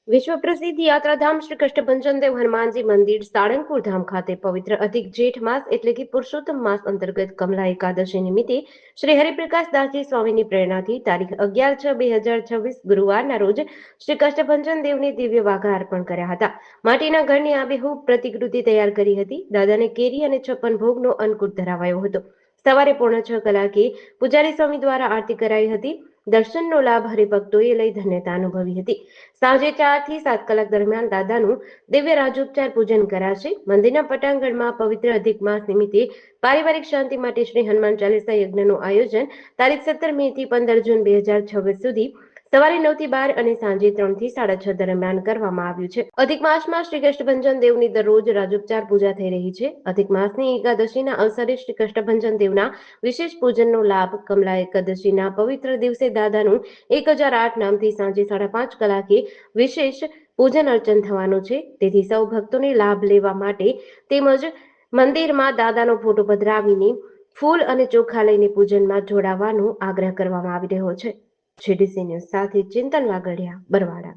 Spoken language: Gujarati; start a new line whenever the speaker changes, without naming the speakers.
વિશ્વ પ્રસિદ્ધ યાત્રાધામ શ્રી કષ્ટભંજનદેવ હનુમાનજી મંદિર સાળંગપુર ધામ ખાતે પવિત્ર અધિક જેઠ માસ એટલે કે પુરુષોત્તમ માસ અંતર્ગત કમલા એકાદશી નિમિત્તે શ્રી હરિપ્રકાશ દાસજી સ્વામીની પ્રેરણાથી તારીખ 11/6/2026 ગુરુવારના રોજ શ્રી કષ્ટભંજન દેવને દિવ્ય વાઘા અર્પણ કર્યા હતા. માટીના ઘરની આબેહૂબ પ્રતિકૃતિ તૈયાર કરી હતી. દાદાને કેરી અને 56 ભોગનો અન્નકૂટ ધરાવાયો હતો. સવારે 5:45 કલાકે પૂજારી સ્વામી દ્વારા આરતી કરાઈ હતી. દર્શનનો લાભ હરિભક્તોએ લઈ ધન્યતા અનુભવી હતી. સાંજે 4 થી 7 કલાક દરમિયાન દાદાનું દિવ્ય રાજોપચાર પૂજન કરાશે. મંદિરના પટાંગણમાં પવિત્ર અધિક માસ નિમિત્તે પારિવારિક શાંતિ માટે શ્રી હનુમાન ચાલીસા યજ્ઞનું આયોજન તારીખ 17 મે થી 15 જૂન 2026 સુધી સવારે 9 થી 12 અને સાંજે 3 થી 6:30 દરમિયાન કરવામાં આવ્યું છે. અધિક માસમાં શ્રી કષ્ટભંજન દેવની દરરોજ રાજોપચાર પૂજા થઈ રહી છે. અધિક માસની એકાદશીના અવસરે શ્રી કષ્ટભંજન દેવના વિશેષ પૂજનનો લાભ કમલા એકાદશીના પવિત્ર દિવસે દાદાનું 1008 નામથી સાંજે 5:30 કલાકે વિશેષ પૂજન અર્ચન થવાનું છે. તેથી સૌ ભક્તોને લાભ લેવા માટે તેમજ મંદિરમાં દાદાનો ફોટો પધરાવીને ફૂલ અને ચોખા લઈને પૂજનમાં જોડાવાનો આગ્રહ કરવામાં આવી રહ્યો છે. જીડીસી ન્યૂઝ સાથે ચિંતન વાગડિયા, બરવાડા.